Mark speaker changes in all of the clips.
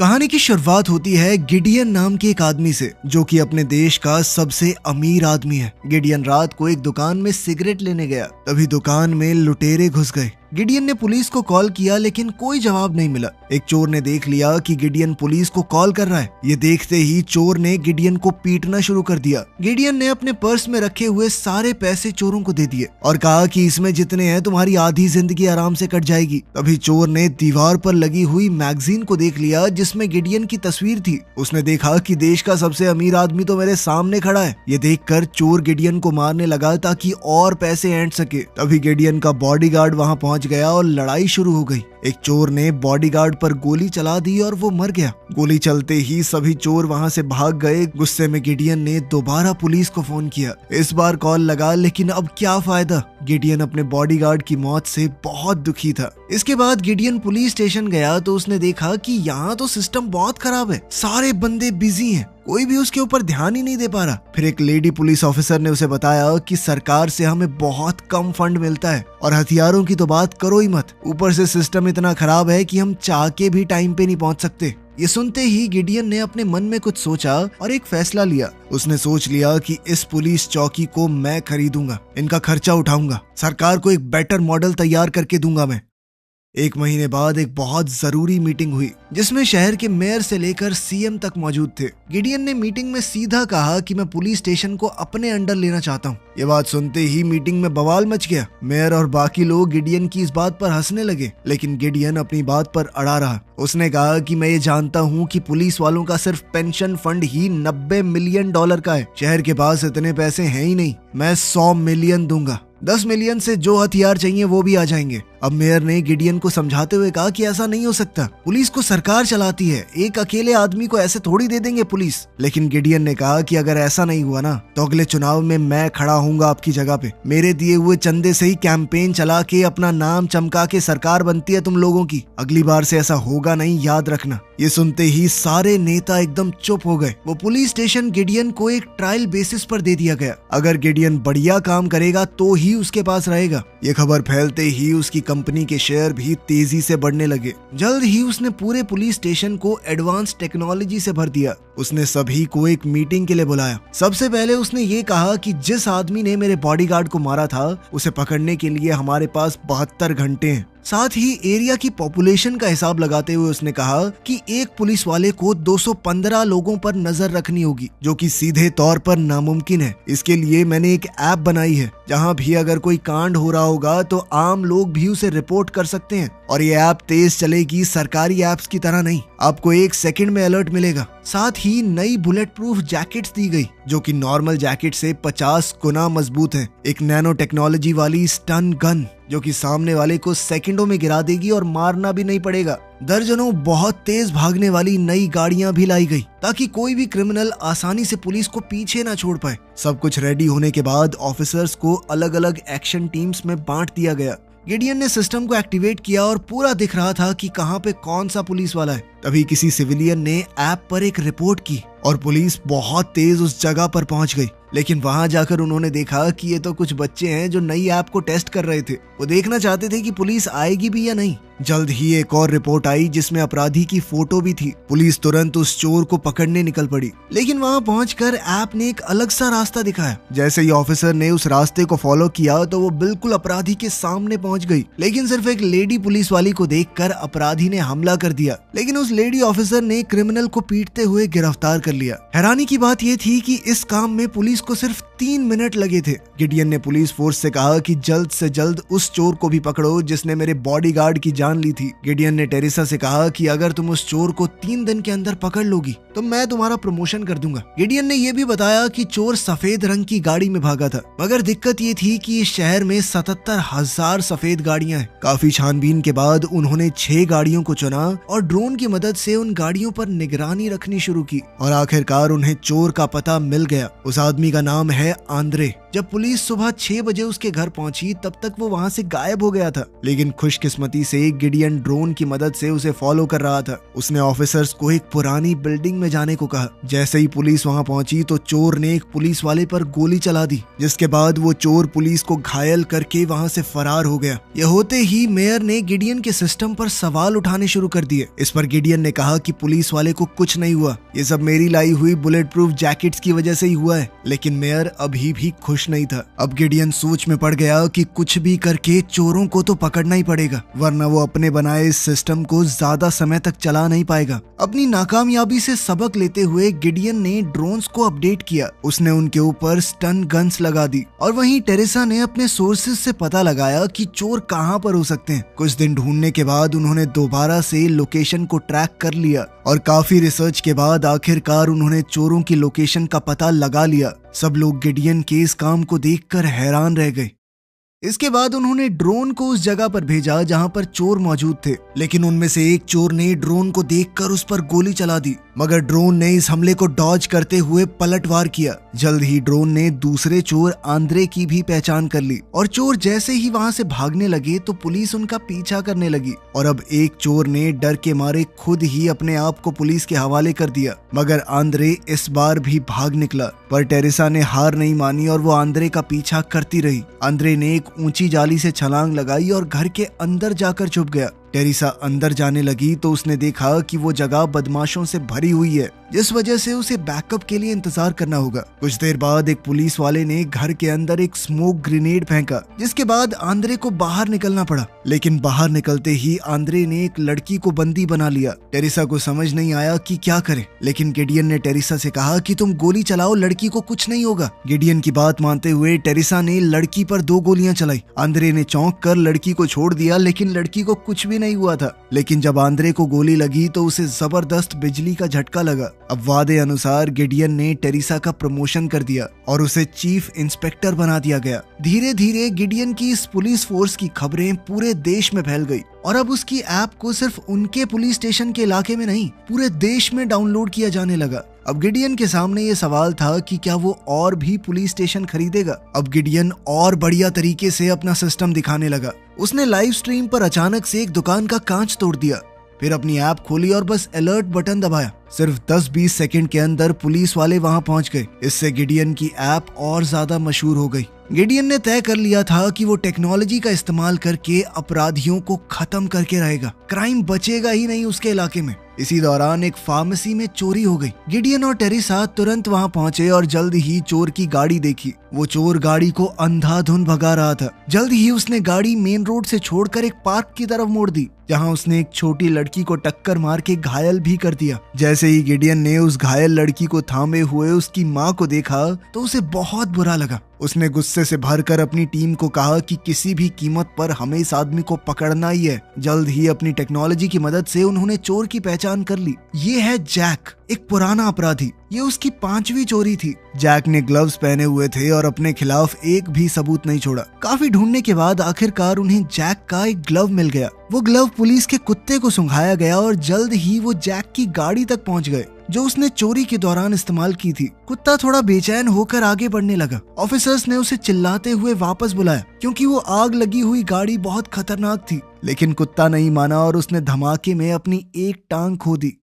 Speaker 1: कहानी की शुरुआत होती है गिडियन नाम के एक आदमी से, जो कि अपने देश का सबसे अमीर आदमी है। गिडियन रात को एक दुकान में सिगरेट लेने गया, तभी दुकान में लुटेरे घुस गए। गिडियन ने पुलिस को कॉल किया लेकिन कोई जवाब नहीं मिला। एक चोर ने देख लिया कि गिडियन पुलिस को कॉल कर रहा है। ये देखते ही चोर ने गिडियन को पीटना शुरू कर दिया। गिडियन ने अपने पर्स में रखे हुए सारे पैसे चोरों को दे दिए और कहा कि इसमें जितने हैं तुम्हारी आधी जिंदगी आराम से कट जाएगी। तभी चोर ने दीवार पर लगी हुई मैगजीन को देख लिया जिसमें गिडियन की तस्वीर थी। उसने देखा कि देश का सबसे अमीर आदमी तो मेरे सामने खड़ा है। ये देखकर चोर गिडियन को मारने लगा ताकि और पैसे ऐंठ सके। तभी गिडियन का बॉडीगार्ड वहां पहुंच गया और लड़ाई शुरू हो गई। एक चोर ने बॉडीगार्ड पर गोली चला दी और वो मर गया। गोली चलते ही सभी चोर वहां से भाग गए। गुस्से में गिडियन ने दोबारा पुलिस को फोन किया। इस बार कॉल लगा लेकिन अब क्या फायदा। गिडियन अपने बॉडीगार्ड की मौत से बहुत दुखी था। इसके बाद गिडियन पुलिस स्टेशन गया तो उसने देखा कि यहाँ तो सिस्टम बहुत खराब है, सारे बंदे बिजी हैं, कोई भी उसके ऊपर ध्यान ही नहीं दे पा रहा। फिर एक लेडी पुलिस ऑफिसर ने उसे बताया कि सरकार से हमें बहुत कम फंड मिलता है और हथियारों की तो बात करो ही मत। ऊपर से सिस्टम इतना खराब है कि हम चाह के भी टाइम पे नहीं पहुंच सकते। ये सुनते ही गिडियन ने अपने मन में कुछ सोचा और एक फैसला लिया। उसने सोच लिया कि इस पुलिस चौकी को मैं खरीदूंगा, इनका खर्चा उठाऊंगा, सरकार को एक बेटर मॉडल तैयार करके दूंगा मैं। एक महीने बाद एक बहुत जरूरी मीटिंग हुई जिसमें शहर के मेयर से लेकर सीएम तक मौजूद थे। गिडियन ने मीटिंग में सीधा कहा कि मैं पुलिस स्टेशन को अपने अंडर लेना चाहता हूँ। ये बात सुनते ही मीटिंग में बवाल मच गया। मेयर और बाकी लोग गिडियन की इस बात पर हंसने लगे, लेकिन गिडियन अपनी बात पर अड़ा रहा। उसने कहा कि मैं ये जानता हूँ कि पुलिस वालों का सिर्फ पेंशन फंड ही $90 मिलियन का है। शहर के पास इतने पैसे हैं ही नहीं। मैं 100 मिलियन दूंगा। 10 मिलियन से जो हथियार चाहिए वो भी आ जाएंगे। अब मेयर ने गिडियन को समझाते हुए कहा कि ऐसा नहीं हो सकता, पुलिस को सरकार चलाती है, एक अकेले आदमी को ऐसे थोड़ी दे देंगे पुलिस। लेकिन गिडियन ने कहा कि अगर ऐसा नहीं हुआ ना तो अगले चुनाव में मैं खड़ा हूँगा आपकी जगह पे। मेरे दिए हुए चंदे से ही कैंपेन चला के अपना नाम चमका के सरकार बनती है तुम लोगों की। अगली बार से ऐसा होगा नहीं, याद रखना। ये सुनते ही सारे नेता एकदम चुप हो गए। वो पुलिस स्टेशन गिडियन को एक ट्रायल बेसिस पर दे दिया गया। अगर गिडियन बढ़िया काम करेगा तो ही उसके पास रहेगा। ये खबर फैलते ही उसकी कंपनी के शेयर भी तेजी से बढ़ने लगे। जल्द ही उसने पूरे पुलिस स्टेशन को एडवांस टेक्नोलॉजी से भर दिया। उसने सभी को एक मीटिंग के लिए बुलाया। सबसे पहले उसने ये कहा कि जिस आदमी ने मेरे बॉडीगार्ड को मारा था उसे पकड़ने के लिए हमारे पास 72 घंटे हैं। साथ ही एरिया की पॉपुलेशन का हिसाब लगाते हुए उसने कहा कि एक पुलिस वाले को 215 लोगों पर नजर रखनी होगी, जो कि सीधे तौर पर नामुमकिन है। इसके लिए मैंने एक ऐप बनाई है जहां भी अगर कोई कांड हो रहा होगा तो आम लोग भी उसे रिपोर्ट कर सकते हैं। और ये ऐप तेज चलेगी, सरकारी ऐप्स की तरह नहीं। आपको 1 सेकंड में अलर्ट मिलेगा। साथ ही नई बुलेट प्रूफ जैकेट्स दी गई जो कि नॉर्मल जैकेट से 50 गुना मजबूत है। एक नैनो टेक्नोलॉजी वाली स्टन गन जो कि सामने वाले को सेकंडों में गिरा देगी और मारना भी नहीं पड़ेगा। दर्जनों बहुत तेज भागने वाली नई गाड़ियां भी लाई गई ताकि कोई भी क्रिमिनल आसानी से पुलिस को पीछे ना छोड़ पाए। सब कुछ रेडी होने के बाद ऑफिसर्स को अलग अलग एक्शन टीम्स में बांट दिया गया। गिडियन ने सिस्टम को एक्टिवेट किया और पूरा दिख रहा था कि कहां पे कौन सा पुलिस वाला है। तभी किसी सिविलियन ने ऐप पर एक रिपोर्ट की और पुलिस बहुत तेज उस जगह पर पहुंच गई। लेकिन वहां जाकर उन्होंने देखा कि ये तो कुछ बच्चे हैं जो नई ऐप को टेस्ट कर रहे थे। वो देखना चाहते थे कि पुलिस आएगी भी या नहीं। जल्द ही एक और रिपोर्ट आई जिसमें अपराधी की फोटो भी थी। पुलिस तुरंत उस चोर को पकड़ने निकल पड़ी, लेकिन वहां पहुंचकर ऐप ने एक अलग सा रास्ता दिखाया। जैसे ही ऑफिसर ने उस रास्ते को फॉलो किया तो वो बिल्कुल अपराधी के सामने पहुंच गई। लेकिन सिर्फ एक लेडी पुलिस वाली को देखकर अपराधी ने हमला कर दिया, लेकिन उस लेडी ऑफिसर ने क्रिमिनल को पीटते हुए गिरफ्तार कर लिया। हैरानी की बात यह थी कि इस काम में पुलिस को सिर्फ 3 मिनट लगे थे। गिडियन ने पुलिस फोर्स से कहा कि जल्द से जल्द उस चोर को भी पकड़ो जिसने मेरे बॉडीगार्ड की जान ली थी। गिडियन ने टेरेसा से कहा कि अगर तुम उस चोर को 3 दिन के अंदर पकड़ लोगी तो मैं तुम्हारा प्रमोशन कर दूंगा। गिडियन ने यह भी बताया कि चोर सफेद रंग की गाड़ी में भागा था, मगर दिक्कत ये थी कि इस शहर में 77,000 सफेद गाड़ियां हैं। काफी छानबीन के बाद उन्होंने 6 गाड़ियों को चुना और ड्रोन की मदद से उन गाड़ियों पर निगरानी रखनी शुरू की और आखिरकार उन्हें चोर का पता मिल गया। उस आदमी का नाम है आंद्रे। जब पुलिस सुबह 6 बजे उसके घर पहुंची तब तक वो वहां से गायब हो गया था। लेकिन खुशकिस्मती से गिडियन ड्रोन की मदद से उसे फॉलो कर रहा था। उसने ऑफिसर्स को एक पुरानी बिल्डिंग में जाने को कहा। जैसे ही पुलिस वहां पहुंची तो चोर ने एक पुलिस वाले पर गोली चला दी, जिसके बाद वो चोर पुलिस को घायल करके वहां से फरार हो गया। यह होते ही मेयर ने गिडियन के सिस्टम पर सवाल उठाने शुरू कर दिए। इस पर गिडियन ने कहा कि पुलिस वाले को कुछ नहीं हुआ, ये सब मेरी लाई हुई बुलेट प्रूफ जैकेट्स की वजह से ही हुआ है। लेकिन मेयर अभी भी खुश नहीं था। अब गिडियन सोच में पड़ गया कि कुछ भी करके चोरों को तो पकड़ना ही पड़ेगा, वरना वो अपने बनाए इस सिस्टम को ज्यादा समय तक चला नहीं पाएगा। अपनी नाकामयाबी से सबक लेते हुए गिडियन ने ड्रोन्स को अपडेट किया। उसने उनके ऊपर स्टन गन्स लगा दी और वहीं टेरेसा ने अपने सोर्सेज से पता लगाया कि चोर कहां पर हो सकते हैं। कुछ दिन ढूंढने के बाद उन्होंने दोबारा से लोकेशन को ट्रैक कर लिया और काफी रिसर्च के बाद आखिरकार उन्होंने चोरों की लोकेशन का पता लगा लिया। सब लोग गिडियन के इस काम को देखकर हैरान रह गए। इसके बाद उन्होंने ड्रोन को उस जगह पर भेजा जहां पर चोर मौजूद थे, लेकिन उनमें से एक चोर ने ड्रोन को देखकर उस पर गोली चला दी, मगर ड्रोन ने इस हमले को डॉज करते हुए पलटवार किया। जल्द ही ड्रोन ने दूसरे चोर आंद्रे की भी पहचान कर ली और चोर जैसे ही वहां से भागने लगे तो पुलिस उनका पीछा करने लगी और अब एक चोर ने डर के मारे खुद ही अपने आप को पुलिस के हवाले कर दिया। मगर आंद्रे इस बार भी भाग निकला, पर टेरेसा ने हार नहीं मानी और वो आंद्रे का पीछा करती रही। आंद्रे ने एक ऊंची जाली से छलांग लगाई और घर के अंदर जाकर छुप गया। टेरेसा अंदर जाने लगी तो उसने देखा कि वो जगह बदमाशों से भरी हुई है, जिस वजह से उसे बैकअप के लिए इंतजार करना होगा। कुछ देर बाद एक पुलिस वाले ने घर के अंदर एक स्मोक ग्रेनेड फेंका, जिसके बाद आंद्रे को बाहर निकलना पड़ा। लेकिन बाहर निकलते ही आंद्रे ने एक लड़की को बंदी बना लिया। टेरेसा को समझ नहीं आया कि क्या करे, लेकिन गिडियन ने टेरेसा से कहा कि तुम गोली चलाओ, लड़की को कुछ नहीं होगा। गिडियन की बात मानते हुए टेरेसा ने लड़की पर 2 गोलियां चलाई। आंद्रे ने चौंक कर लड़की को छोड़ दिया, लेकिन लड़की को कुछ भी नहीं हुआ था। लेकिन जब आंद्रे को गोली लगी तो उसे जबरदस्त बिजली का झटका लगा। अब वादे अनुसार गिडियन ने टेरेसा का प्रमोशन कर दिया और उसे चीफ इंस्पेक्टर बना दिया गया। धीरे धीरे गिडियन की इस पुलिस फोर्स की खबरें पूरे देश में फैल गई और अब उसकी ऐप को सिर्फ उनके पुलिस स्टेशन के इलाके में नहीं, पूरे देश में डाउनलोड किया जाने लगा। अब गिडियन के सामने ये सवाल था कि क्या वो और भी पुलिस स्टेशन खरीदेगा। अब गिडियन और बढ़िया तरीके से अपना सिस्टम दिखाने लगा। उसने लाइव स्ट्रीम पर अचानक से एक दुकान का कांच तोड़ दिया, फिर अपनी ऐप खोली और बस अलर्ट बटन दबाया। सिर्फ 10-20 सेकंड के अंदर पुलिस वाले वहां पहुंच गए। इससे गिडियन की ऐप और ज्यादा मशहूर हो गई। गिडियन ने तय कर लिया था कि वो टेक्नोलॉजी का इस्तेमाल करके अपराधियों को खत्म करके रहेगा। क्राइम बचेगा ही नहीं उसके इलाके में। इसी दौरान एक फार्मेसी में चोरी हो गई। गिडियन और टेरेसा तुरंत वहां पहुंचे और जल्द ही चोर की गाड़ी देखी। वो चोर गाड़ी को अंधाधुंध भगा रहा था। जल्द ही उसने गाड़ी मेन रोड से छोड़कर एक पार्क की तरफ मोड़ दी, जहां उसने एक छोटी लड़की को टक्कर मार के घायल भी कर दिया। जैसे ही गिडियन ने उस घायल लड़की को थामे हुए उसकी माँ को देखा तो उसे बहुत बुरा लगा। उसने गुस्से से भरकर अपनी टीम को कहा कि किसी भी कीमत पर हमें इस आदमी को पकड़ना ही है। जल्द ही अपनी टेक्नोलॉजी की मदद से उन्होंने चोर की पहचान कर ली। ये है जैक, एक पुराना अपराधी। ये उसकी 5वीं चोरी थी। जैक ने ग्लव्स पहने हुए थे और अपने खिलाफ एक भी सबूत नहीं छोड़ा। काफी ढूंढने के बाद आखिरकार उन्हें जैक का एक ग्लव मिल गया। वो ग्लव पुलिस के कुत्ते को सुंघाया गया और जल्द ही वो जैक की गाड़ी तक पहुंच गए, जो उसने चोरी के दौरान इस्तेमाल की थी। कुत्ता थोड़ा बेचैन होकर आगे बढ़ने लगा। ऑफिसर्स ने उसे चिल्लाते हुए वापस बुलाया, क्योंकि वो आग लगी हुई गाड़ी बहुत खतरनाक थी। लेकिन कुत्ता नहीं माना और उसने धमाके में अपनी एक टांग खो दी।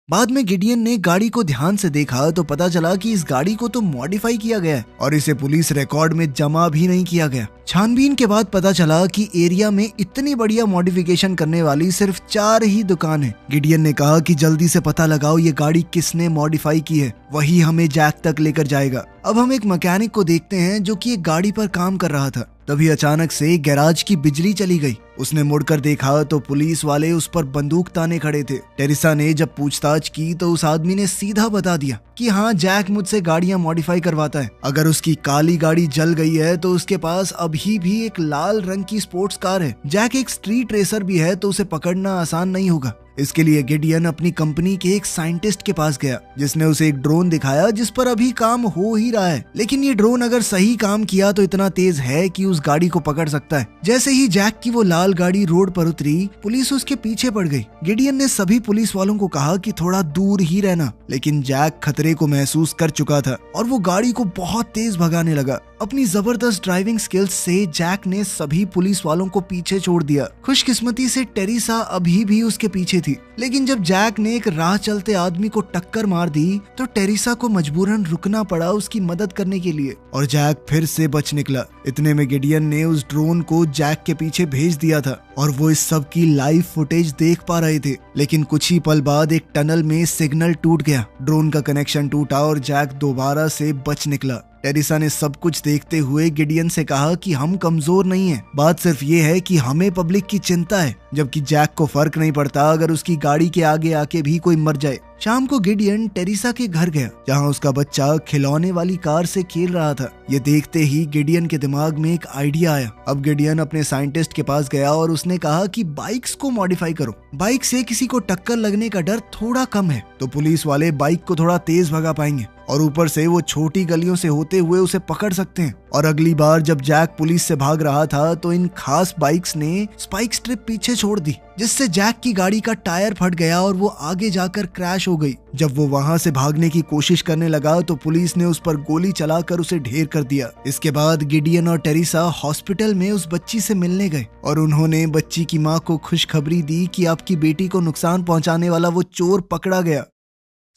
Speaker 1: बाद में गिडियन ने गाड़ी को ध्यान से देखा तो पता चला कि इस गाड़ी को तो मॉडिफाई किया गया है और इसे पुलिस रिकॉर्ड में जमा भी नहीं किया गया। छानबीन के बाद पता चला कि एरिया में इतनी बढ़िया मॉडिफिकेशन करने वाली सिर्फ 4 ही दुकान है। गिडियन ने कहा कि जल्दी से पता लगाओ ये गाड़ी किसने मॉडिफाई की है, वही हमें जैक तक लेकर जाएगा। अब हम एक मैकेनिक को देखते हैं जो कि एक गाड़ी पर काम कर रहा था। तभी अचानक से गैराज की बिजली चली गई। उसने मुड़कर देखा तो पुलिस वाले उस पर बंदूक ताने खड़े थे। टेरेसा ने जब पूछताछ की तो उस आदमी ने सीधा बता दिया कि हाँ, जैक मुझसे गाड़ियां मॉडिफाई करवाता है। अगर उसकी काली गाड़ी जल गई है तो उसके पास अभी भी एक लाल रंग की स्पोर्ट्स कार है। जैक एक स्ट्रीट रेसर भी है, तो उसे पकड़ना आसान नहीं होगा। इसके लिए गिडियन अपनी कंपनी के एक साइंटिस्ट के पास गया, जिसने उसे एक ड्रोन दिखाया जिस पर अभी काम हो ही रहा है। लेकिन ये ड्रोन अगर सही काम किया तो इतना तेज है कि उस गाड़ी को पकड़ सकता है। जैसे ही जैक की वो लाल गाड़ी रोड पर उतरी, पुलिस उसके पीछे पड़ गई। गिडियन ने सभी पुलिस वालों को कहा कि थोड़ा दूर ही रहना, लेकिन जैक खतरे को महसूस कर चुका था और वो गाड़ी को बहुत तेज भगाने लगा। अपनी जबरदस्त ड्राइविंग स्किल्स से जैक ने सभी पुलिस वालों को पीछे छोड़ दिया। खुशकिस्मती से टेरिसा अभी भी उसके पीछे थी, लेकिन जब जैक ने एक राह चलते आदमी को टक्कर मार दी तो टेरिसा को मजबूरन रुकना पड़ा उसकी मदद करने के लिए, और जैक फिर से बच निकला। इतने में गिडियन ने उस ड्रोन को जैक के पीछे भेज दिया था और वो इस सब की लाइव फुटेज देख पा रहे थे। लेकिन कुछ ही पल बाद एक टनल में सिग्नल टूट गया, ड्रोन का कनेक्शन टूटा और जैक दोबारा से बच निकला। टेरिसा ने सब कुछ देखते हुए गिडियन से कहा कि हम कमजोर नहीं हैं, बात सिर्फ ये है कि हमें पब्लिक की चिंता है, जबकि जैक को फर्क नहीं पड़ता अगर उसकी गाड़ी के आगे आके भी कोई मर जाए। शाम को गिडियन टेरिसा के घर गया, जहां उसका बच्चा खिलौने वाली कार से खेल रहा था। ये देखते ही गिडियन के दिमाग में एक आइडिया आया। अब गिडियन अपने साइंटिस्ट के पास गया और उसने कहा कि बाइक्स को मॉडिफाई करो, बाइक से किसी को टक्कर लगने का डर थोड़ा कम है, तो पुलिस वाले बाइक को थोड़ा तेज भगा पाएंगे और ऊपर से वो छोटी गलियों से होते हुए उसे पकड़ सकते हैं। और अगली बार जब जैक पुलिस से भाग रहा था तो इन खास बाइक्स ने स्पाइक स्ट्रिप पीछे छोड़ दी, जिससे जैक की गाड़ी का टायर फट गया और वो आगे जाकर क्रैश हो गई। जब वो वहां से भागने की कोशिश करने लगा तो पुलिस ने उस पर गोली चलाकर उसे ढेर कर दिया। इसके बाद गिडियन और टेरिसा हॉस्पिटल में उस बच्ची से मिलने गए और उन्होंने बच्ची की माँ को खुशखबरी दी कि आपकी बेटी को नुकसान पहुंचाने वाला वो चोर पकड़ा गया।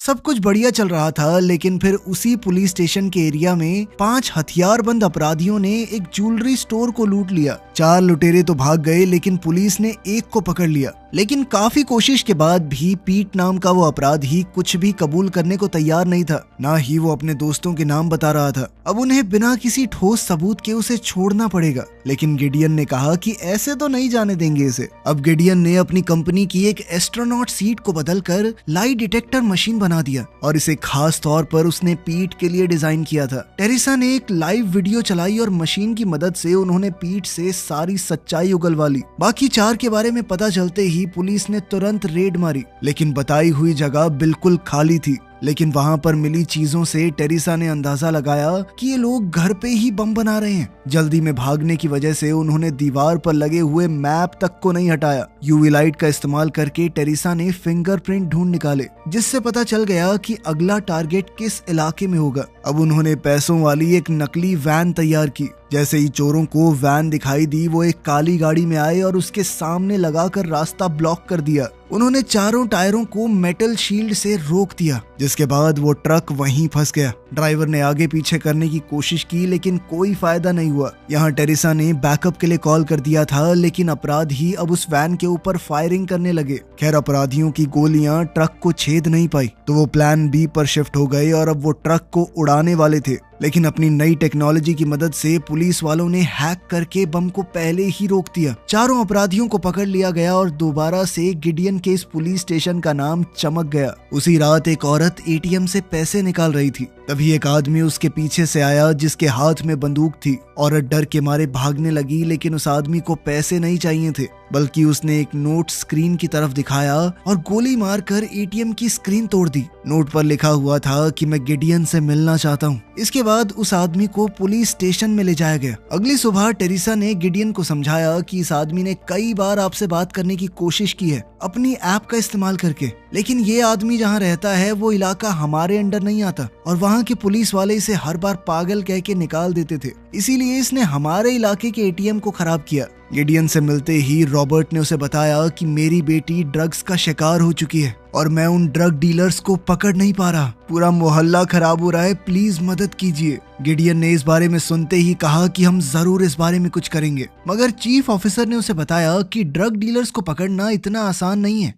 Speaker 1: सब कुछ बढ़िया चल रहा था, लेकिन फिर उसी पुलिस स्टेशन के एरिया में 5 हथियारबंद अपराधियों ने एक ज्वेलरी स्टोर को लूट लिया। 4 लुटेरे तो भाग गए, लेकिन पुलिस ने एक को पकड़ लिया। लेकिन काफी कोशिश के बाद भी पीट नाम का वो अपराधी कुछ भी कबूल करने को तैयार नहीं था, ना ही वो अपने दोस्तों के नाम बता रहा था। अब उन्हें बिना किसी ठोस सबूत के उसे छोड़ना पड़ेगा, लेकिन गिडियन ने कहा कि ऐसे तो नहीं जाने देंगे इसे। अब गिडियन ने अपनी कंपनी की एक एस्ट्रोनॉट सीट को बदलकर लाई डिटेक्टर मशीन बना दिया और इसे खास तौर पर उसने पीट के लिए डिजाइन किया था। टेरिसा ने एक लाइव वीडियो चलाई और मशीन की मदद से उन्होंने पीट से सारी सच्चाई उगलवा ली। बाकी 4 के बारे में पता चलते ही पुलिस ने तुरंत रेड मारी, लेकिन बताई हुई जगह बिल्कुल खाली थी। लेकिन वहां पर मिली चीजों से टेरिसा ने अंदाजा लगाया कि ये लोग घर पे ही बम बना रहे हैं। जल्दी में भागने की वजह से उन्होंने दीवार पर लगे हुए मैप तक को नहीं हटाया। यूवी लाइट का इस्तेमाल करके टेरिसा ने फिंगरप्रिंट ढूंढ निकाले, जिससे पता चल गया कि अगला टारगेट किस इलाके में होगा। अब उन्होंने पैसों वाली एक नकली वैन तैयार की। जैसे ही चोरों को वैन दिखाई दी, वो एक काली गाड़ी में आए और उसके सामने लगाकर रास्ता ब्लॉक कर दिया। उन्होंने चारों टायरों को मेटल शील्ड से रोक दिया, जिसके बाद वो ट्रक वहीं फंस गया। ड्राइवर ने आगे पीछे करने की कोशिश की, लेकिन कोई फायदा नहीं हुआ। यहाँ टेरिसा ने बैकअप के लिए कॉल कर दिया था, लेकिन अपराधी अब उस वैन के ऊपर फायरिंग करने लगे। खैर, अपराधियों की गोलियां ट्रक को छेद नहीं पाई, तो वो प्लान बी पर शिफ्ट हो गए और अब वो ट्रक को उड़ाने वाले थे। लेकिन अपनी नई टेक्नोलॉजी की मदद से पुलिस वालों ने हैक करके बम को पहले ही रोक दिया। चारों अपराधियों को पकड़ लिया गया और दोबारा से गिडियन के इस पुलिस स्टेशन का नाम चमक गया। उसी रात एक औरत एटीएम से पैसे निकाल रही थी, तभी एक आदमी उसके पीछे से आया जिसके हाथ में बंदूक थी। औरत डर के मारे भागने लगी, लेकिन उस आदमी को पैसे नहीं चाहिए थे, बल्कि उसने एक नोट स्क्रीन की तरफ दिखाया और गोली मारकर एटीएम की स्क्रीन तोड़ दी। नोट पर लिखा हुआ था कि मैं गिडियन से मिलना चाहता हूँ। इसके बाद उस आदमी को पुलिस स्टेशन में ले जाया गया। अगली सुबह टेरिसा ने गिडियन को समझाया कि इस आदमी ने कई बार आपसे बात करने की कोशिश की है अपनी ऐप का इस्तेमाल करके, लेकिन ये आदमी जहाँ रहता है वो इलाका हमारे अंडर नहीं आता और वहाँ के पुलिस वाले इसे हर बार पागल कह के निकाल देते थे, इसीलिए इसने हमारे इलाके के एटीएम को खराब किया। गिडियन से मिलते ही रॉबर्ट ने उसे बताया कि मेरी बेटी ड्रग्स का शिकार हो चुकी है और मैं उन ड्रग डीलर्स को पकड़ नहीं पा रहा। पूरा मोहल्ला खराब हो रहा है, प्लीज मदद कीजिए। गिडियन ने इस बारे में सुनते ही कहा कि हम जरूर इस बारे में कुछ करेंगे, मगर चीफ ऑफिसर ने उसे बताया कि ड्रग डीलर्स को पकड़ना इतना आसान नहीं है।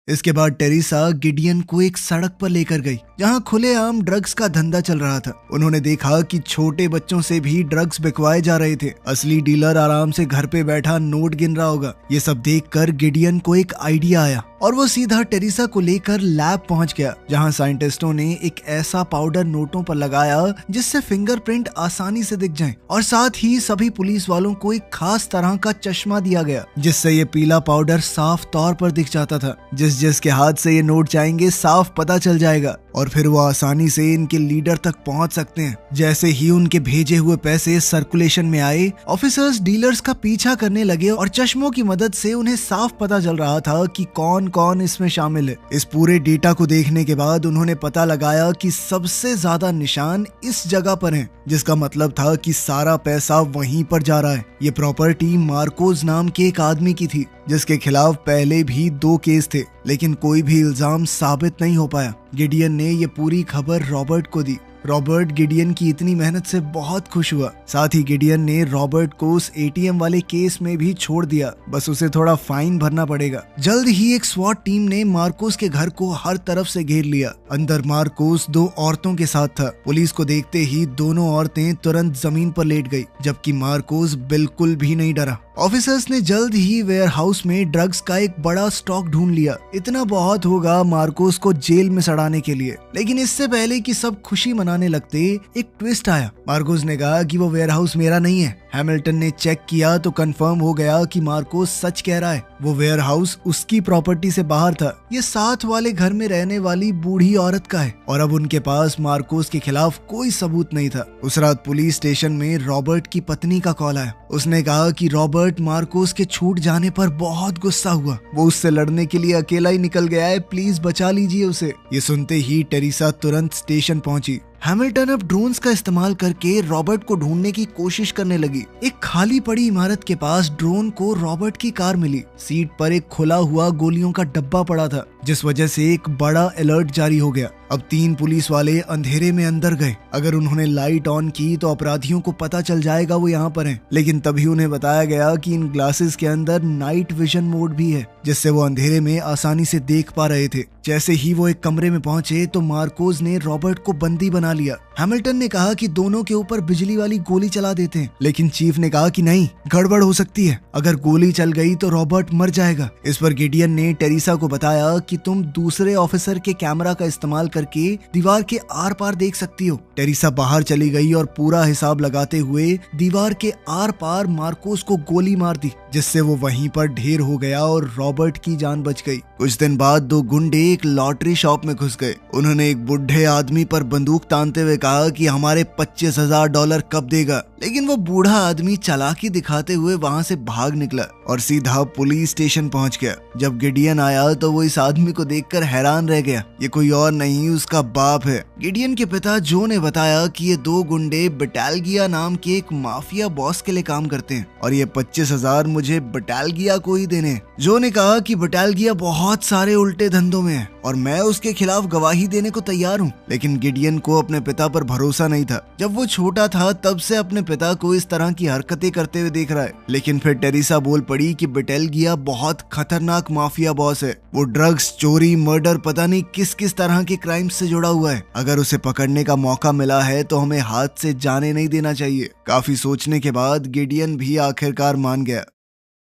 Speaker 1: इसके बाद टेरिसा गिडियन को एक सड़क पर लेकर गई जहां खुलेआम ड्रग्स का धंधा चल रहा था। उन्होंने देखा कि छोटे बच्चों से भी ड्रग्स बिकवाए जा रहे थे। असली डीलर आराम से घर पे बैठा नोट गिन रहा होगा। ये सब देखकर गिडियन को एक आइडिया आया और वो सीधा टेरिसा को लेकर लैब पहुंच गया, जहां साइंटिस्टों ने एक ऐसा पाउडर नोटों पर लगाया जिससे फिंगरप्रिंट आसानी से दिख जाए, और साथ ही सभी पुलिस वालों को एक खास तरह का चश्मा दिया गया जिससे ये पीला पाउडर साफ तौर पर दिख जाता था। जिसके हाथ से ये नोट जाएंगे साफ पता चल जाएगा। और फिर वो आसानी से इनके लीडर तक पहुंच सकते हैं। जैसे ही उनके भेजे हुए पैसे सर्कुलेशन में आए, ऑफिसर्स डीलर्स का पीछा करने लगे और चश्मों की मदद से उन्हें साफ पता चल रहा था कि कौन कौन इसमें शामिल है। इस पूरे डेटा को देखने के बाद उन्होंने पता लगाया कि सबसे ज्यादा निशान इस जगह पर हैं, जिसका मतलब था कि सारा पैसा वहीं पर जा रहा है। ये प्रॉपर्टी मार्कोस नाम के एक आदमी की थी, जिसके खिलाफ पहले भी 2 केस थे, लेकिन कोई भी इल्जाम साबित नहीं हो पाया। गिडियन ने ये पूरी खबर रॉबर्ट को दी। रॉबर्ट गिडियन की इतनी मेहनत से बहुत खुश हुआ। साथ ही गिडियन ने रॉबर्ट को उस एटीएम वाले केस में भी छोड़ दिया, बस उसे थोड़ा फाइन भरना पड़ेगा। जल्द ही एक स्वॉट टीम ने मार्कोस के घर को हर तरफ से घेर लिया। अंदर मार्कोस 2 औरतों के साथ था। पुलिस को देखते ही दोनों औरतें तुरंत जमीन पर लेट गई, जबकि मार्कोस बिल्कुल भी नहीं डरा। ऑफिसर्स ने जल्द ही वेयर हाउस में ड्रग्स का एक बड़ा स्टॉक ढूंढ लिया। इतना बहुत होगा मार्कोस को जेल में सड़ाने के लिए। लेकिन इससे पहले कि सब खुशी मनाने लगते, एक ट्विस्ट आया। मार्कोस ने कहा कि वो वेयर हाउस मेरा नहीं है। हैमिल्टन ने चेक किया तो कंफर्म हो गया कि मार्कोस सच कह रहा है। वो वेयर हाउस उसकी प्रॉपर्टी से बाहर था। ये साथ वाले घर में रहने वाली बूढ़ी औरत का है और अब उनके पास मार्कोस के खिलाफ कोई सबूत नहीं था। उस रात पुलिस स्टेशन में रॉबर्ट की पत्नी का कॉल आया। उसने कहा कि रॉबर्ट मार्कोस के छूट जाने पर बहुत गुस्सा हुआ। वो उससे लड़ने के लिए अकेला ही निकल गया है, प्लीज बचा लीजिए उसे। ये सुनते ही टेरिसा तुरंत स्टेशन पहुंची। हैमिल्टन अब ड्रोन्स का इस्तेमाल करके रॉबर्ट को ढूंढने की कोशिश करने लगी। एक खाली पड़ी इमारत के पास ड्रोन को रॉबर्ट की कार मिली। सीट पर एक खुला हुआ गोलियों का डब्बा पड़ा था, जिस वजह से एक बड़ा अलर्ट जारी हो गया। अब 3 पुलिस वाले अंधेरे में अंदर गए। अगर उन्होंने लाइट ऑन की तो अपराधियों को पता चल जाएगा वो यहाँ पर हैं। लेकिन तभी उन्हें बताया गया कि इन ग्लासेस के अंदर नाइट विजन मोड भी है, जिससे वो अंधेरे में आसानी से देख पा रहे थे। जैसे ही वो एक कमरे में पहुंचे तो मार्कोस ने रॉबर्ट को बंदी बना लिया। हैमिल्टन ने कहा कि दोनों के ऊपर बिजली वाली गोली चला देते हैं, लेकिन चीफ ने कहा कि नहीं, गड़बड़ हो सकती है। अगर गोली चल गई तो रॉबर्ट मर जाएगा। इस पर गिडियन ने टेरिसा को बताया कि तुम दूसरे ऑफिसर के कैमरा का इस्तेमाल करके दीवार के आर पार देख सकती हो। टेरिसा बाहर चली गई और पूरा हिसाब लगाते हुए दीवार के आर पार मार्कोस को गोली मार दी, जिससे वो वहीं पर ढेर हो गया और रॉबर्ट की जान बच गई। कुछ दिन बाद 2 गुंडे एक लॉटरी शॉप में घुस गए। उन्होंने एक बुढ़े आदमी पर बंदूक तानते हुए कहा कि हमारे $25,000 कब देगा। लेकिन वो बूढ़ा आदमी चालाकी दिखाते हुए वहां से भाग निकला और सीधा पुलिस स्टेशन पहुंच गया। जब गिडियन आया तो वो इस आदमी को देखकर हैरान रह गया। ये कोई और नहीं, उसका बाप है। गिडियन के पिता जो ने बताया कि ये 2 गुंडे बटालगिया नाम के एक माफिया बॉस के लिए काम करते हैं और ये 25,000 मुझे बटालगिया को ही देने। जो ने कहा कि बटालगिया बहुत सारे उल्टे धंधों में है और मैं उसके खिलाफ गवाही देने को तैयार हूँ। लेकिन गिडियन को अपने पिता पर भरोसा नहीं था। जब वो छोटा था तब से अपने पिता को इस तरह की हरकतें करते हुए देख रहा है। लेकिन फिर टेरिसा बोल पड़ी कि बटालगिया बहुत खतरनाक माफिया बॉस है। वो ड्रग्स, चोरी, मर्डर, पता नहीं किस किस तरह के क्राइम से जुड़ा हुआ है। अगर उसे पकड़ने का मौका मिला है तो हमें हाथ से जाने नहीं देना चाहिए। काफी सोचने के बाद गिडियन भी आखिरकार मान गया।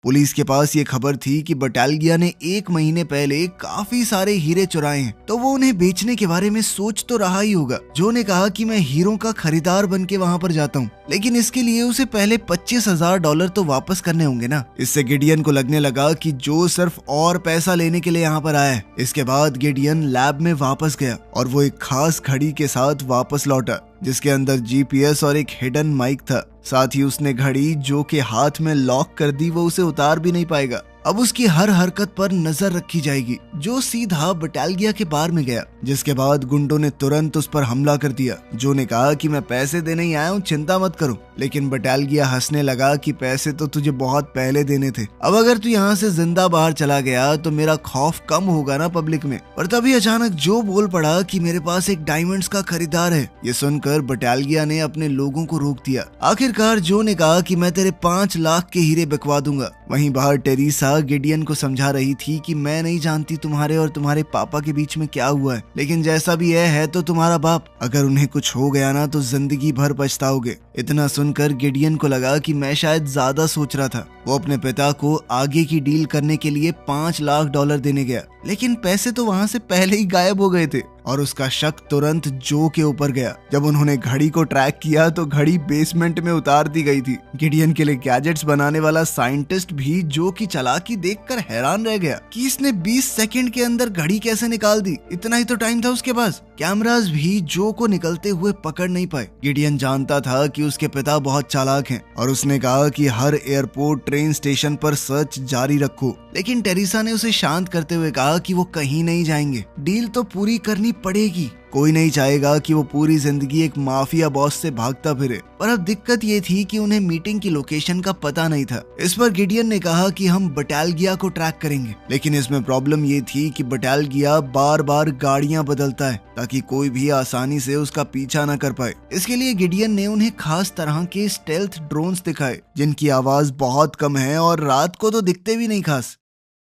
Speaker 1: पुलिस के पास ये खबर थी कि बटालगिया ने 1 महीने पहले काफी सारे हीरे चुराए हैं, तो वो उन्हें बेचने के बारे में सोच तो रहा ही होगा। जो ने कहा कि मैं हीरों का खरीदार बन के वहाँ पर जाता हूँ, लेकिन इसके लिए उसे पहले $25,000 तो वापस करने होंगे ना। इससे गिडियन को लगने लगा कि जो सिर्फ और पैसा लेने के लिए यहाँ पर आया है। इसके बाद गिडियन लैब में वापस गया और वो एक खास घड़ी के साथ वापस लौटा, जिसके अंदर जीपीएस और एक हिडन माइक था। साथ ही उसने घड़ी जो के हाथ में लॉक कर दी, वो उसे उतार भी नहीं पाएगा। अब उसकी हर हरकत पर नजर रखी जाएगी। जो सीधा बटालगिया के बार में गया, जिसके बाद गुंडों ने तुरंत उस पर हमला कर दिया। जो ने कहा कि मैं पैसे देने ही आया हूँ, चिंता मत करो। लेकिन बटालगिया हंसने लगा कि पैसे तो तुझे बहुत पहले देने थे। अब अगर तू यहाँ से जिंदा बाहर चला गया तो मेरा खौफ कम होगा ना पब्लिक में। और तभी अचानक जो बोल पड़ा कि मेरे पास एक डायमंड्स का खरीदार है। ये सुनकर बटालगिया ने अपने लोगों को रोक दिया। आखिरकार जो ने कहा कि मैं तेरे 5 लाख के हीरे बिकवा दूंगा। वहीं बाहर टेरिसा गिडियन को समझा रही थी कि मैं नहीं जानती तुम्हारे और तुम्हारे पापा के बीच में क्या हुआ है, लेकिन जैसा भी है तो तुम्हारा बाप। अगर उन्हें कुछ हो गया ना तो जिंदगी भर पछताओगे। इतना सुनकर गिडियन को लगा कि मैं शायद ज्यादा सोच रहा था। वो अपने पिता को आगे की डील करने के लिए $5 लाख देने गया, लेकिन पैसे तो वहाँ से पहले ही गायब हो गए थे। और उसका शक तुरंत जो के ऊपर गया। जब उन्होंने घड़ी को ट्रैक किया तो घड़ी बेसमेंट में उतार दी गई थी। गिडियन के लिए गैजेट्स बनाने वाला साइंटिस्ट भी जो की चालाकी देखकर हैरान रह गया कि इसने 20 सेकंड के अंदर घड़ी कैसे निकाल दी। इतना ही तो टाइम था उसके पास। कैमरास भी जो को निकलते हुए पकड़ नहीं पाए। गिडियन जानता था कि उसके पिता बहुत चालाक हैं और उसने कहा कि हर एयरपोर्ट ट्रेन स्टेशन पर सर्च जारी रखो, लेकिन टेरिसा ने उसे शांत करते हुए कहा कि वो कहीं नहीं जाएंगे, डील तो पूरी करनी पड़ेगी। कोई नहीं चाहेगा कि वो पूरी जिंदगी एक माफिया बॉस से भागता फिरे। पर अब दिक्कत ये थी कि उन्हें मीटिंग की लोकेशन का पता नहीं था। इस पर गिडियन ने कहा कि हम बटालिया को ट्रैक करेंगे, लेकिन इसमें प्रॉब्लम ये थी कि बटालिया बार बार गाड़ियां बदलता है ताकि कोई भी आसानी से उसका पीछा न कर पाए। इसके लिए गिडियन ने उन्हें खास तरह के स्टेल्थ ड्रोन्स दिखाए जिनकी आवाज बहुत कम है और रात को तो दिखते भी नहीं खास।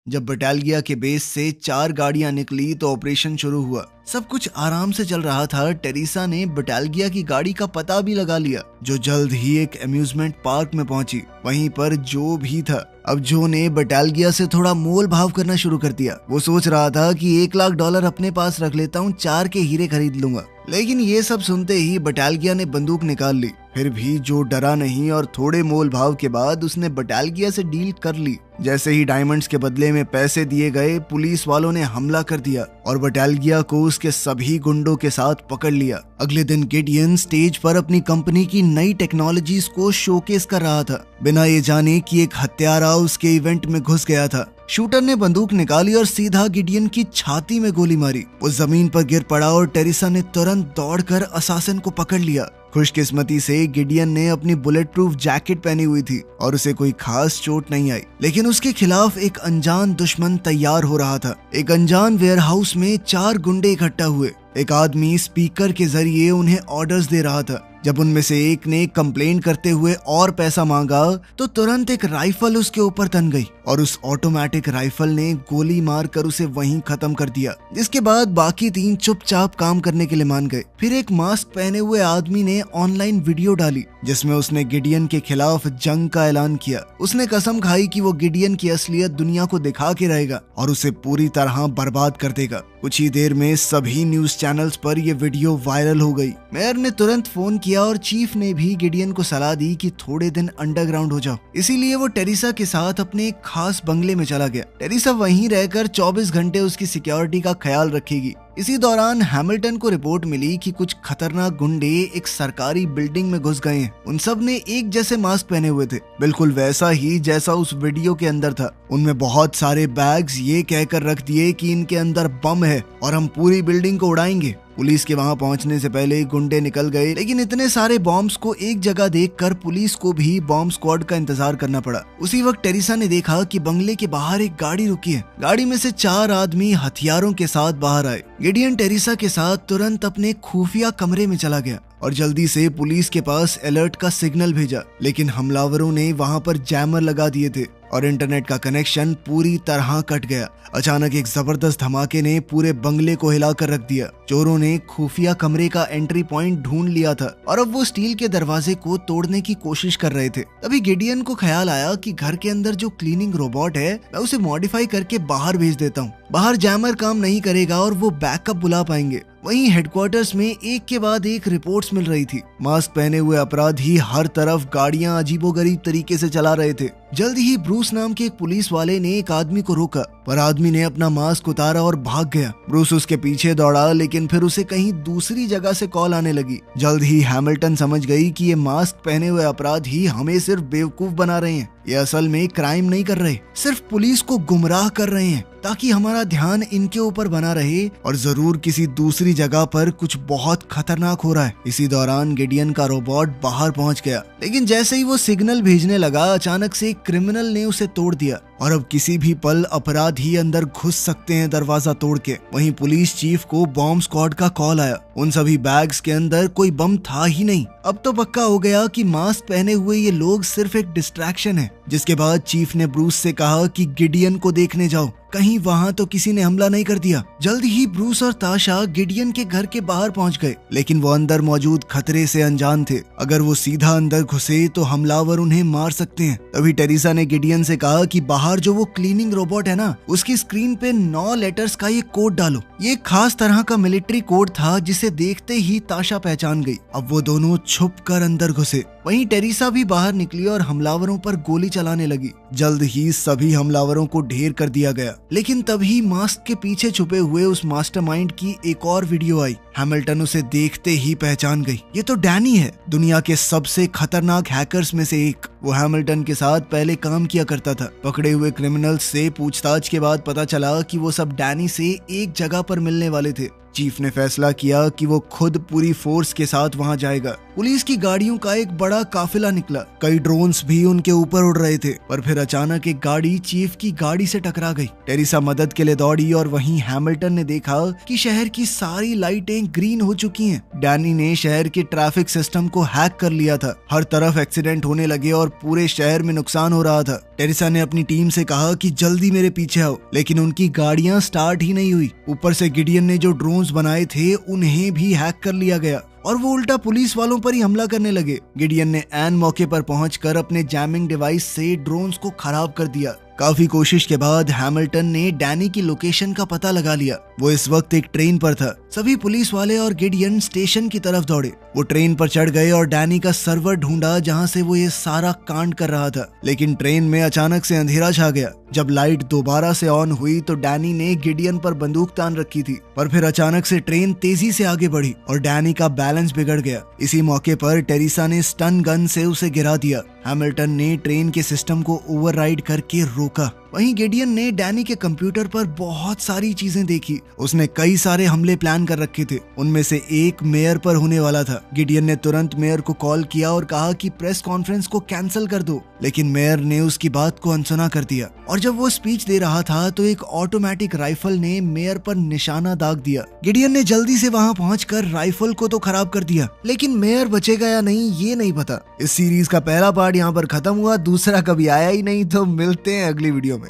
Speaker 1: जब बटालिया के बेस से 4 गाड़ियां निकली तो ऑपरेशन शुरू हुआ। सब कुछ आराम से चल रहा था। टेरिसा ने बटालिया की गाड़ी का पता भी लगा लिया, जो जल्द ही एक अम्यूजमेंट पार्क में पहुंची। वहीं पर जो भी था। अब जो ने बटालिया से थोड़ा मोल भाव करना शुरू कर दिया। वो सोच रहा था कि $1,00,000 अपने पास रख लेता हूँ, 4 के हीरे खरीद लूंगा। लेकिन ये सब सुनते ही बटालिया ने बंदूक निकाल ली। फिर भी जो डरा नहीं और थोड़े मोल भाव के बाद उसने बटालिया से डील कर ली। जैसे ही डायमंड्स के बदले में पैसे दिए गए, पुलिस वालों ने हमला कर दिया और बटालिया को उसके सभी गुंडों के साथ पकड़ लिया। अगले दिन गिडियन स्टेज पर अपनी कंपनी की नई टेक्नोलॉजीज को शोकेस कर रहा था, बिना ये जाने कि एक हत्यारा उसके इवेंट में घुस गया था। शूटर ने बंदूक निकाली और सीधा गिडियन की छाती में गोली मारी। वो जमीन पर गिर पड़ा और टेरिसा ने तुरंत दौड़कर असासिन को पकड़ लिया। खुशकिस्मती से गिडियन ने अपनी बुलेट प्रूफ जैकेट पहनी हुई थी और उसे कोई खास चोट नहीं आई, लेकिन उसके खिलाफ एक अनजान दुश्मन तैयार हो रहा था। एक अनजान वेयरहाउस में 4 गुंडे इकट्ठा हुए। एक आदमी स्पीकर के जरिए उन्हें ऑर्डर्स दे रहा था। जब उनमें से एक ने कंप्लेन करते हुए और पैसा मांगा तो तुरंत एक राइफल उसके ऊपर तन गई और उस ऑटोमेटिक राइफल ने गोली मारकर उसे वहीं खत्म कर दिया। जिसके बाद बाकी 3 चुपचाप काम करने के लिए मान गए। फिर एक मास्क पहने हुए आदमी ने ऑनलाइन वीडियो डाली जिसमें उसने गिडियन के खिलाफ जंग का ऐलान किया। उसने कसम खाई कि वो गिडियन की असलियत दुनिया को दिखा के रहेगा और उसे पूरी तरह बर्बाद कर देगा। कुछ ही देर में सभी न्यूज चैनल्स पर यह वीडियो वायरल हो गई। मेयर ने तुरंत फोन किया और चीफ ने भी गिडियन को सलाह दी कि थोड़े दिन अंडरग्राउंड हो जाओ। इसीलिए वो टेरिसा के साथ अपने एक खास बंगले में चला गया। टेरिसा वहीं रहकर 24 घंटे उसकी सिक्योरिटी का ख्याल रखेगी। इसी दौरान हैमिल्टन को रिपोर्ट मिली कि कुछ खतरनाक गुंडे एक सरकारी बिल्डिंग में घुस गए हैं। उन सब ने एक जैसे मास्क पहने हुए थे, बिल्कुल वैसा ही जैसा उस वीडियो के अंदर था। उनमें बहुत सारे बैग्स ये कहकर रख दिए कि इनके अंदर बम है और हम पूरी बिल्डिंग को उड़ाएंगे। पुलिस के वहां पहुंचने से पहले गुंडे निकल गए, लेकिन इतने सारे बॉम्ब्स को एक जगह देखकर पुलिस को भी बॉम्ब स्क्वाड का इंतजार करना पड़ा। उसी वक्त टेरिसा ने देखा कि बंगले के बाहर एक गाड़ी रुकी है। गाड़ी में से 4 आदमी हथियारों के साथ बाहर आए। गिडियन टेरिसा के साथ तुरंत अपने खुफिया कमरे में चला गया और जल्दी से पुलिस के पास अलर्ट का सिग्नल भेजा, लेकिन हमलावरों ने वहां पर जैमर लगा दिए थे और इंटरनेट का कनेक्शन पूरी तरह कट गया। अचानक एक जबरदस्त धमाके ने पूरे बंगले को हिलाकर रख दिया। चोरों ने खुफिया कमरे का एंट्री पॉइंट ढूंढ लिया था और अब वो स्टील के दरवाजे को तोड़ने की कोशिश कर रहे थे। तभी गिडियन को ख्याल आया कि घर के अंदर जो क्लीनिंग रोबोट है, मैं उसे मॉडिफाई करके बाहर भेज देता हूँ। बाहर जैमर काम नहीं करेगा और वो बैकअप बुला पाएंगे। वहीं हेडक्वार्टर्स में एक के बाद एक रिपोर्ट्स मिल रही थी। मास्क पहने हुए अपराधी हर तरफ गाड़ियां अजीबोगरीब तरीके से चला रहे थे। जल्द ही ब्रूस नाम के एक पुलिस वाले ने एक आदमी को रोका, पर आदमी ने अपना मास्क उतारा और भाग गया। ब्रूस उसके पीछे दौड़ा, लेकिन फिर उसे कहीं दूसरी जगह से कॉल आने लगी। जल्द ही हैमिल्टन समझ गई कि ये मास्क पहने हुए अपराधी हमें सिर्फ बेवकूफ बना रहे हैं। ये असल में क्राइम नहीं कर रहे, सिर्फ पुलिस को गुमराह कर रहे हैं ताकि हमारा ध्यान इनके ऊपर बना रहे और जरूर किसी दूसरी जगह पर कुछ बहुत खतरनाक हो रहा है। इसी दौरान गिडियन का रोबोट बाहर पहुंच गया, लेकिन जैसे ही वो सिग्नल भेजने लगा, अचानक से एक क्रिमिनल ने उसे तोड़ दिया और अब किसी भी पल अपराधी अंदर घुस सकते हैं दरवाजा तोड़ के। वहीं पुलिस चीफ को बॉम्ब स्क्वाड का कॉल आया। उन सभी बैग्स के अंदर कोई बम था ही नहीं। अब तो पक्का हो गया कि मास्क पहने हुए ये लोग सिर्फ एक डिस्ट्रैक्शन है। जिसके बाद चीफ ने ब्रूस से कहा कि गिडियन को देखने जाओ, कहीं वहां तो किसी ने हमला नहीं कर दिया। जल्द ही ब्रूस और ताशा गिडियन के घर के बाहर पहुंच गए, लेकिन वो अंदर मौजूद खतरे से अनजान थे। अगर वो सीधा अंदर घुसे तो हमलावर उन्हें मार सकते हैं। तभी टेरिसा ने गिडियन से कहा कि बाहर बाहर जो वो क्लीनिंग रोबोट है ना, उसकी स्क्रीन पे 9 लेटर्स का ये कोड डालो। ये एक खास तरह का मिलिट्री कोड था जिसे देखते ही ताशा पहचान गई। अब वो दोनों छुप कर अंदर घुसे। वहीं टेरिसा भी बाहर निकली और हमलावरों पर गोली चलाने लगी। जल्द ही सभी हमलावरों को ढेर कर दिया गया, लेकिन तभी मास्क के पीछे छुपे हुए उस मास्टरमाइंड की एक और वीडियो आई। हैमिल्टन उसे देखते ही पहचान गई। ये तो डैनी है, दुनिया के सबसे खतरनाक हैकर्स में से एक। वो हैमिल्टन के साथ पहले काम किया करता था। पकड़े हुए क्रिमिनल्स से पूछताछ के बाद पता चला कि वो सब डैनी से एक जगह पर मिलने वाले थे। चीफ ने फैसला किया कि वो खुद पूरी फोर्स के साथ वहां जाएगा। पुलिस की गाड़ियों का एक बड़ा काफिला निकला। कई ड्रोन्स भी उनके ऊपर उड़ रहे थे, पर फिर अचानक एक गाड़ी चीफ की गाड़ी से टकरा गई। टेरिसा मदद के लिए दौड़ी और वहीं हैमिल्टन ने देखा कि शहर की सारी लाइटें ग्रीन हो चुकी हैं। डैनी ने शहर के ट्रैफिक सिस्टम को हैक कर लिया था। हर तरफ एक्सीडेंट होने लगे और पूरे शहर में नुकसान हो रहा था। टेरिसा ने अपनी टीम से कहा कि जल्दी मेरे पीछे आओ, लेकिन उनकी गाड़ियां स्टार्ट ही नहीं हुई। ऊपर से गिडियन ने जो ड्रोन्स बनाए थे उन्हें भी हैक कर लिया गया और वो उल्टा पुलिस वालों पर ही हमला करने लगे। गिडियन ने ऐन मौके पर पहुंचकर अपने जैमिंग डिवाइस से ड्रोन्स को खराब कर दिया। काफी कोशिश के बाद हैमिल्टन ने डैनी की लोकेशन का पता लगा लिया। वो इस वक्त एक ट्रेन पर था। सभी पुलिस वाले और गिडियन स्टेशन की तरफ दौड़े। वो ट्रेन पर चढ़ गए और डैनी का सर्वर ढूंढा जहां से वो ये सारा कांड कर रहा था। लेकिन ट्रेन में अचानक से अंधेरा छा गया। जब लाइट दोबारा से ऑन हुई तो डैनी ने गिडियन पर बंदूक तान रखी थी, पर फिर अचानक से ट्रेन तेजी से आगे बढ़ी और डैनी का बैलेंस बिगड़ गया। इसी मौके पर टेरिसा ने स्टन गन से उसे गिरा दिया। हैमिल्टन ने ट्रेन के सिस्टम को ओवरराइड करके रोका। वहीं गिडियन ने डैनी के कंप्यूटर पर बहुत सारी चीजें देखी। उसने कई सारे हमले प्लान कर रखे थे, उनमें से एक मेयर पर होने वाला था। गिडियन ने तुरंत मेयर को कॉल किया और कहा कि प्रेस कॉन्फ्रेंस को कैंसिल कर दो, लेकिन मेयर ने उसकी बात को अनसुना कर दिया और जब वो स्पीच दे रहा था तो एक ऑटोमेटिक राइफल ने मेयर पर निशाना दाग दिया। गिडियन ने जल्दी से वहां पहुंचकर राइफल को तो खराब कर दिया, लेकिन मेयर बचेगा या नहीं ये नहीं पता। इस सीरीज का पहला पार्ट यहाँ पर खत्म हुआ, दूसरा कभी आया ही नहीं। तो मिलते हैं अगली वीडियो में।